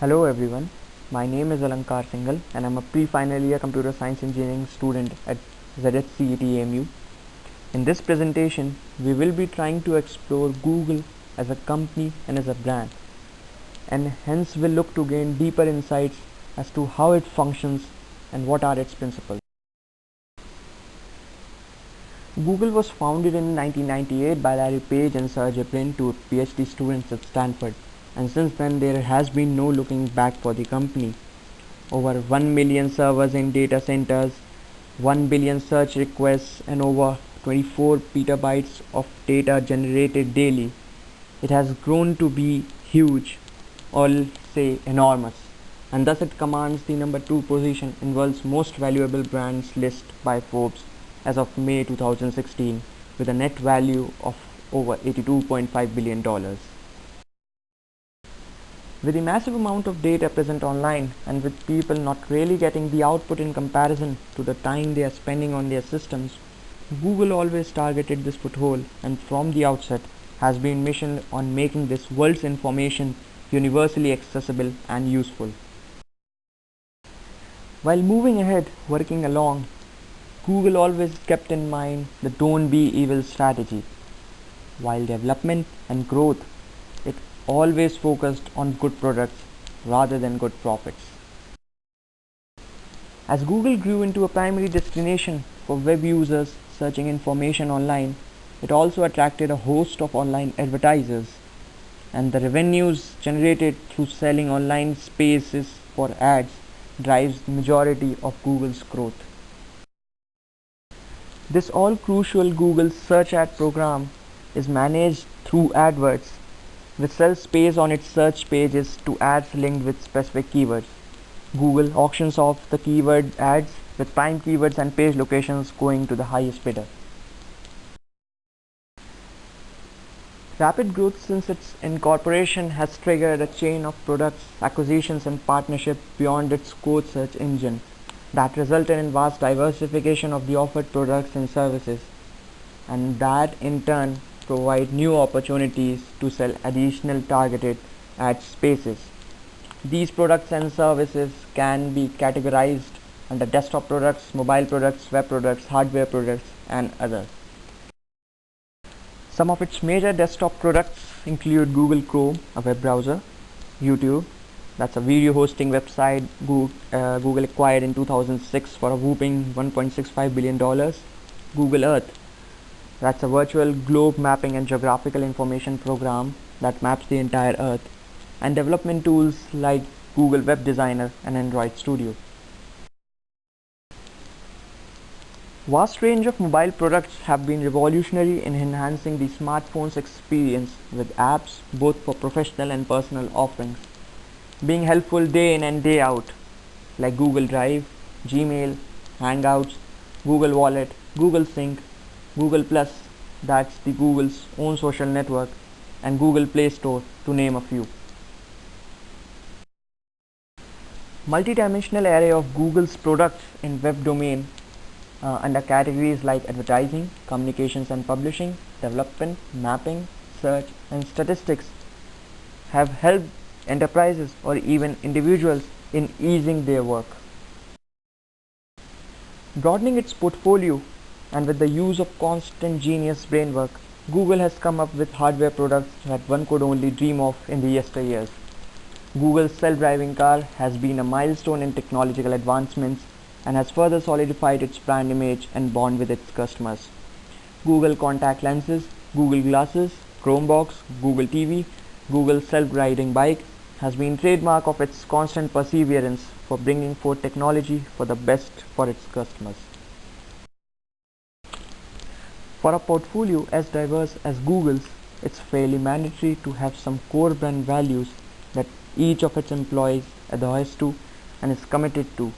Hello everyone, my name is Alankar Singhal and I'm a pre-final year computer science engineering student at ZHCET In this presentation, we will be trying to explore Google as a company and as a brand, and hence will look to gain deeper insights as to how it functions and what are its principles. Google was founded in 1998 by Larry Page and Sergey Brin, two PhD students at Stanford, and since then there has been no looking back for the company. Over 1 million servers in data centers, 1 billion search requests, and over 24 petabytes of data generated daily. It has grown to be huge, or say enormous, and thus it commands the number 2 position in world's most valuable brands list by Forbes as of May 2016 with a net value of over $82.5 billion. With the massive amount of data present online and with people not really getting the output in comparison to the time they are spending on their systems, Google always targeted this foothold and from the outset has been missioned on making this world's information universally accessible and useful. While moving ahead, working along, Google always kept in mind the don't be evil strategy. While development and growth, it always focused on good products rather than good profits. As Google grew into a primary destination for web users searching information online, it also attracted a host of online advertisers, and the revenues generated through selling online spaces for ads drives the majority of Google's growth. This all crucial Google search ad program is managed through AdWords, which sells space on its search pages to ads linked with specific keywords. Google auctions off the keyword ads with prime keywords and page locations going to the highest bidder. Rapid growth since its incorporation has triggered a chain of products, acquisitions and partnerships beyond its core search engine that resulted in vast diversification of the offered products and services, and that in turn provide new opportunities to sell additional targeted ad spaces. These products and services can be categorized under desktop products, mobile products, web products, hardware products, and others. Some of its major desktop products include Google Chrome, a web browser, YouTube, that's a video hosting website Google acquired in 2006 for a whopping $1.65 billion. Google Earth, that's a virtual globe mapping and geographical information program that maps the entire Earth, and development tools like Google Web Designer and Android Studio. Vast range of mobile products have been revolutionary in enhancing the smartphone's experience with apps both for professional and personal offerings, being helpful day in and day out, like Google Drive, Gmail, Hangouts, Google Wallet, Google Sync, Google Plus, that's the Google's own social network, and Google Play Store, to name a few. Multidimensional array of Google's products in web domain under categories like advertising, communications and publishing, development, mapping, search, and statistics have helped enterprises or even individuals in easing their work. Broadening its portfolio and with the use of constant genius brainwork, Google has come up with hardware products that one could only dream of in the yesteryears. Google's self-driving car has been a milestone in technological advancements and has further solidified its brand image and bond with its customers. Google contact lenses, Google glasses, Chromebox, Google TV, Google self-riding bike has been trademark of its constant perseverance for bringing forth technology for the best for its customers. For a portfolio as diverse as Google's, it's fairly mandatory to have some core brand values that each of its employees adheres to and is committed to,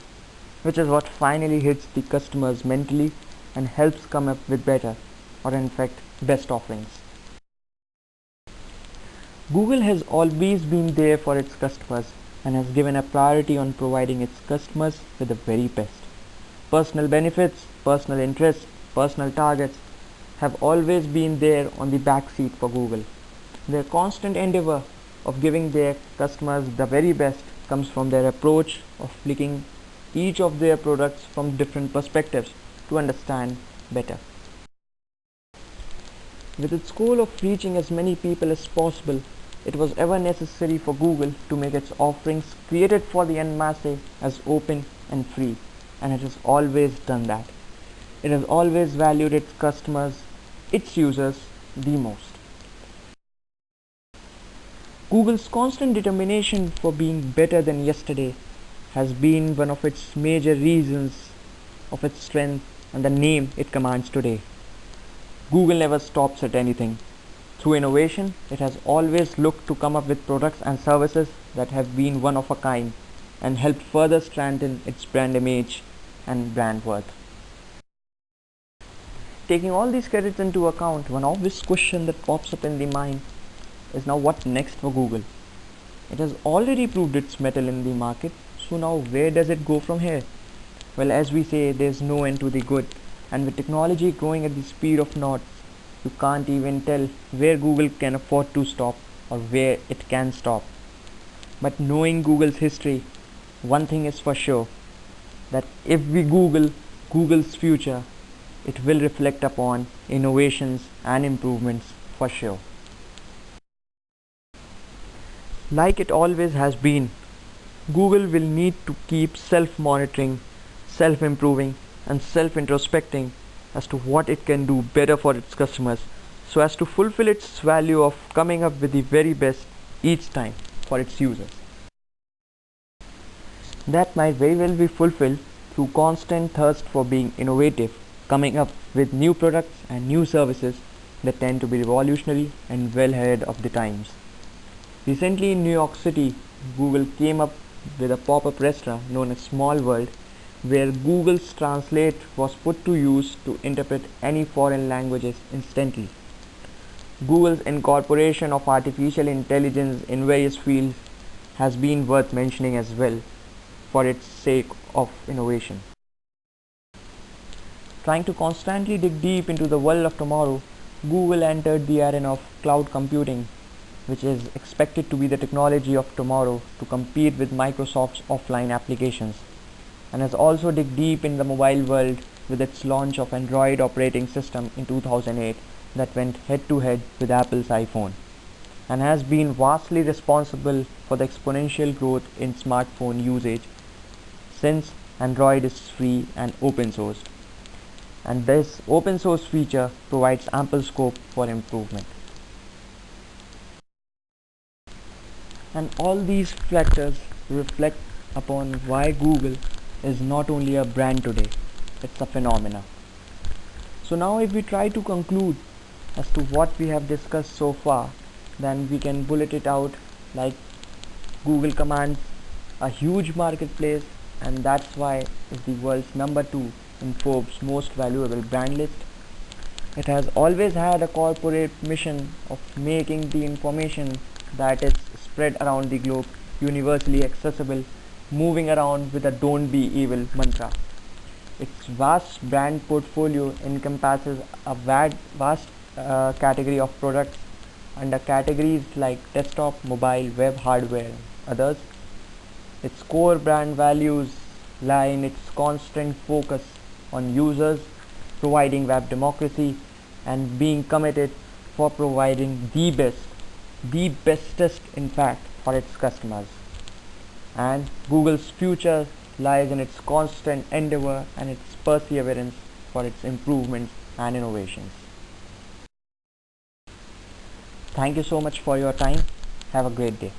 which is what finally hits the customers mentally and helps come up with better, or in fact, best offerings. Google has always been there for its customers and has given a priority on providing its customers with the very best. Personal benefits, personal interests, personal targets have always been there on the back seat for Google. Their constant endeavor of giving their customers the very best comes from their approach of looking each of their products from different perspectives to understand better. With its goal of reaching as many people as possible, it was ever necessary for Google to make its offerings created for the end masse as open and free, and it has always done that. It has always valued its customers, its users, the most. Google's constant determination for being better than yesterday has been one of its major reasons of its strength and the name it commands today. Google never stops at anything. Through innovation, it has always looked to come up with products and services that have been one of a kind and helped further strengthen its brand image and brand worth. Taking all these credits into account, one obvious question that pops up in the mind is now what next for Google? It has already proved its mettle in the market, so now where does it go from here? Well, as we say, there's no end to the good, and with technology growing at the speed of knots, you can't even tell where Google can afford to stop or where it can stop. But knowing Google's history, one thing is for sure, that if we Google Google's future, it will reflect upon innovations and improvements for sure. Like it always has been, Google will need to keep self-monitoring, self-improving and self-introspecting as to what it can do better for its customers so as to fulfill its value of coming up with the very best each time for its users. That might very well be fulfilled through constant thirst for being innovative, coming up with new products and new services that tend to be revolutionary and well ahead of the times. Recently in New York City, Google came up with a pop-up restaurant known as Small World, where Google's Translate was put to use to interpret any foreign languages instantly. Google's incorporation of artificial intelligence in various fields has been worth mentioning as well for its sake of innovation. Trying to constantly dig deep into the world of tomorrow, Google entered the arena of cloud computing, which is expected to be the technology of tomorrow to compete with Microsoft's offline applications, and has also dug deep in the mobile world with its launch of Android operating system in 2008 that went head to head with Apple's iPhone, and has been vastly responsible for the exponential growth in smartphone usage since Android is free and open sourced, and this open source feature provides ample scope for improvement. And all these factors reflect upon why Google is not only a brand today, it's a phenomena. So now if we try to conclude as to what we have discussed so far, then we can bullet it out like Google commands a huge marketplace, and that's why it's the world's number 2 in Forbes most valuable brand list. It has always had a corporate mission of making the information that is spread around the globe universally accessible, moving around with a don't be evil mantra. Its vast brand portfolio encompasses a vast category of products under categories like desktop, mobile, web hardware, and others. Its core brand values lie in its constant focus on users, providing web democracy, and being committed for providing the bestest in fact for its customers. And Google's future lies in its constant endeavor and its perseverance for its improvements and innovations. Thank you so much for your time. Have a great day.